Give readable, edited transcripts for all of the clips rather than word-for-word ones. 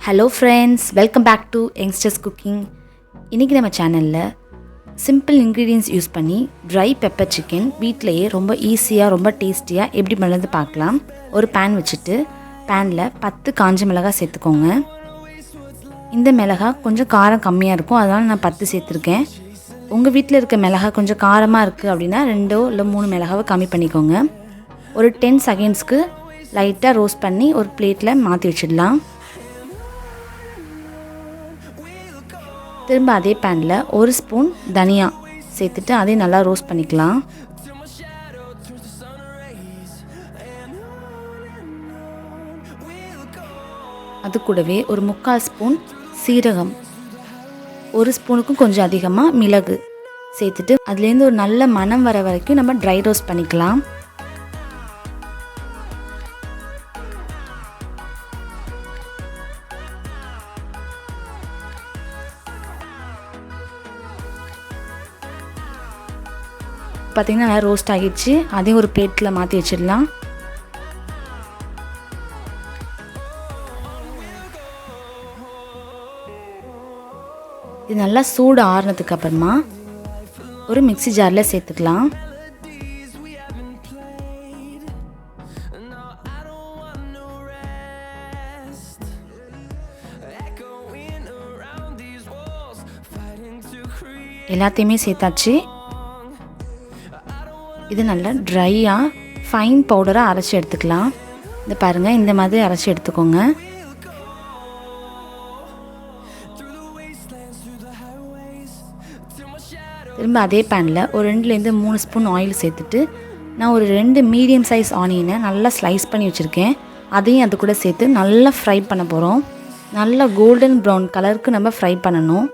Hello friends, welcome back to Youngsters Cooking. இன்னைக்கு நம்ம சேனல்ல சிம்பிள் இன்கிரிடியன்ட்ஸ் யூஸ் பண்ணி ட்ரை பெப்பர் சிக்கன் வீட்லயே ரொம்ப ஈஸியா ரொம்ப டேஸ்டியா எப்படி பண்றது பார்க்கலாம். ஒரு pan வச்சிட்டு panல 10 காஞ்ச மிளகாய் சேர்த்துக்கோங்க. இந்த மிளகாய் கொஞ்சம் காரம் கம்மியா இருக்கும், அதனால நான் 10 சேர்த்திருக்கேன். உங்க வீட்ல இருக்க மிளகாய் கொஞ்சம் காரமா இருக்கு அப்படினா 2 இல்ல 3 மிளகாவை கம்மி பண்ணிக்கோங்க. ஒரு 10 செகண்ட்ஸ்க்கு லைட்டா ரோஸ்ட் பண்ணி ஒரு பிளேட்ல மாத்தி வச்சிடலாம். திரும்ப அதே பேன்ல ஒரு ஸ்பூன் தனியா சேர்த்துட்டு அதை நல்லா ரோஸ்ட் பண்ணிக்கலாம். அது கூடவே ஒரு 3/4 ஸ்பூன் சீரகம், ஒரு ஸ்பூனுக்கும் கொஞ்சம் அதிகமாக மிளகு சேர்த்துட்டு அதுலேருந்து ஒரு நல்ல மணம் வர வரைக்கும் நம்ம ட்ரை ரோஸ்ட் பண்ணிக்கலாம். பார்த்தீங்கன்னா நல்லா ரோஸ்ட் ஆகிடுச்சு. அதையும் ஒரு பிளேட்டில் மாற்றி வச்சிடலாம். இது நல்லா சூடு ஆறுனதுக்கு அப்புறமா ஒரு மிக்ஸி ஜாரில் சேர்த்துக்கலாம். எல்லாத்தையுமே சேர்த்தாச்சு. இது நல்லா ட்ரையாக ஃபைன் பவுடராக அரைச்சி எடுத்துக்கலாம். இந்த பாருங்கள், இந்த மாதிரி அரைச்சி எடுத்துக்கோங்க. திரும்ப அதே பேனில் ஒரு 2-3 ஸ்பூன் ஆயில் சேர்த்துட்டு நான் ஒரு 2 மீடியம் சைஸ் ஆனியனை நல்லா ஸ்லைஸ் பண்ணி வச்சுருக்கேன். அதையும் அது கூட சேர்த்து நல்லா ஃப்ரை பண்ண போகிறோம். நல்லா கோல்டன் ப்ரௌன் கலருக்கு நம்ம ஃப்ரை பண்ணணும்.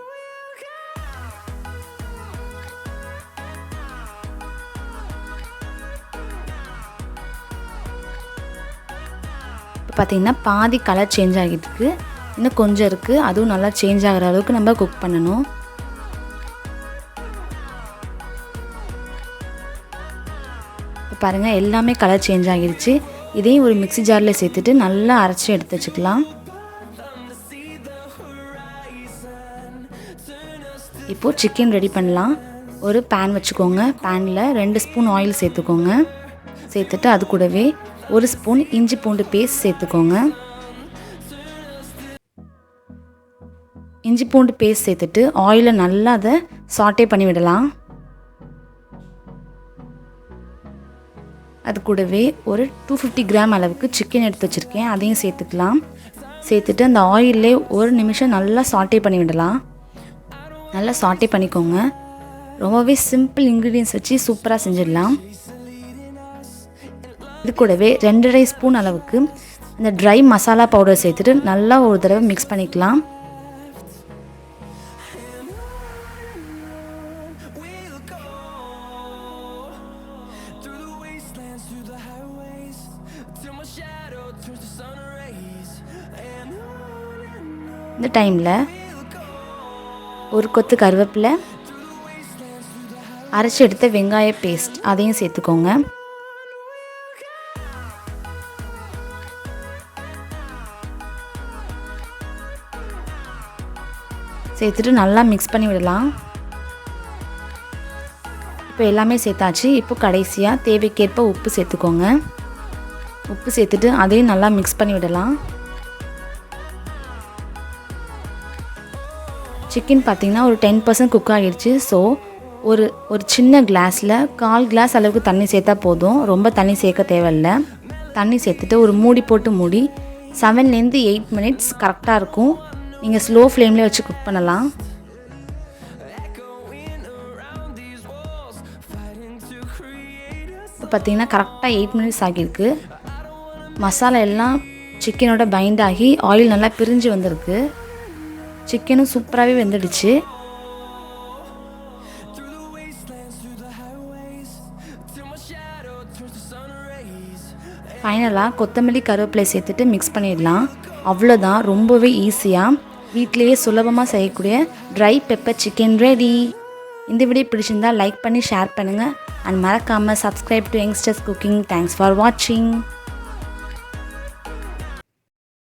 பார்த்திங்கன்னா பாதி கலர் சேஞ்ச் ஆகிட்டு இருக்கு, இன்னும் கொஞ்சம் இருக்குது, அதுவும் நல்லா சேஞ்ச் ஆகிற அளவுக்கு நம்ம குக் பண்ணணும். இப்போ பாருங்கள், எல்லாமே கலர் சேஞ்ச் ஆகிடுச்சு. இதையும் ஒரு மிக்ஸி ஜாரில் சேர்த்துட்டு நல்லா அரைச்சி எடுத்து வச்சுக்கலாம். இப்போது சிக்கன் ரெடி பண்ணலாம். ஒரு பேன் வச்சுக்கோங்க. பேனில் 2 ஸ்பூன் ஆயில் சேர்த்துக்கோங்க. சேர்த்துட்டு அது கூடவே ஒரு ஸ்பூன் இஞ்சி பூண்டு பேஸ்ட் சேர்த்துக்கோங்க. இஞ்சி பூண்டு பேஸ்ட் சேர்த்துட்டு ஆயிலை நல்லா அதை சாட்டே பண்ணி விடலாம். அது கூடவே ஒரு 250 கிராம் அளவுக்கு சிக்கன் எடுத்து வச்சுருக்கேன், அதையும் சேர்த்துக்கலாம். சேர்த்துட்டு அந்த ஆயிலே ஒரு நிமிஷம் நல்லா சாட்டே பண்ணி விடலாம். நல்லா சாட்டே பண்ணிக்கோங்க. ரொம்பவே சிம்பிள் இன்க்ரீடியன்ஸ் வச்சு சூப்பராக செஞ்சிடலாம். இது கூடவே 2.5 ஸ்பூன் அளவுக்கு இந்த ட்ரை மசாலா பவுடர் சேர்த்துட்டு நல்லா ஒரு தடவை மிக்ஸ் பண்ணிக்கலாம். இந்த டைமில் ஒரு கொத்து கருவேப்பிலை, அரைச்சி எடுத்த வெங்காய பேஸ்ட் அதையும் சேர்த்துக்கோங்க. சேர்த்துட்டு நல்லா மிக்ஸ் பண்ணி விடலாம். இப்போ எல்லாமே சேர்த்தாச்சு. இப்போ கடைசியாக தேவைக்கேற்ப உப்பு சேர்த்துக்கோங்க. உப்பு சேர்த்துட்டு அதையும் நல்லா மிக்ஸ் பண்ணி விடலாம். சிக்கன் பார்த்திங்கன்னா ஒரு 10% குக் ஆகிடுச்சு. ஸோ ஒரு சின்ன கிளாஸில் 1/4 கிளாஸ் அளவுக்கு தண்ணி சேர்த்தா போதும், ரொம்ப தண்ணி சேர்க்க தேவையில்லை. தண்ணி சேர்த்துட்டு ஒரு மூடி போட்டு மூடி 7 to 8 மினிட்ஸ் கரெக்டாக இருக்கும். நீங்கள் ஸ்லோ ஃப்ளேமில் வச்சு குக் பண்ணலாம். இப்போ பார்த்தீங்கன்னா கரெக்டாக 8 மினிட்ஸ் ஆகியிருக்கு. மசாலா எல்லாம் சிக்கனோட பைண்ட் ஆகி ஆயில் நல்லா பிரிஞ்சு வந்திருக்கு. சிக்கனும் சூப்பராகவே வெந்துடுச்சு. ஃபைனலாக கொத்தமல்லி கருவேப்பிலை சேர்த்துட்டு மிக்ஸ் பண்ணிடலாம். அவ்வளோதான், ரொம்பவே ஈஸியாக வீட்டிலேயே சுலபமாக செய்யக்கூடிய ட்ரை பெப்பர் சிக்கன் ரெடி. இந்த வீடியோ பிடிச்சிருந்தால் லைக் பண்ணி ஷேர் பண்ணுங்கள். அண்ட் மறக்காமல் subscribe to youngsters cooking. Thanks for வாட்சிங்.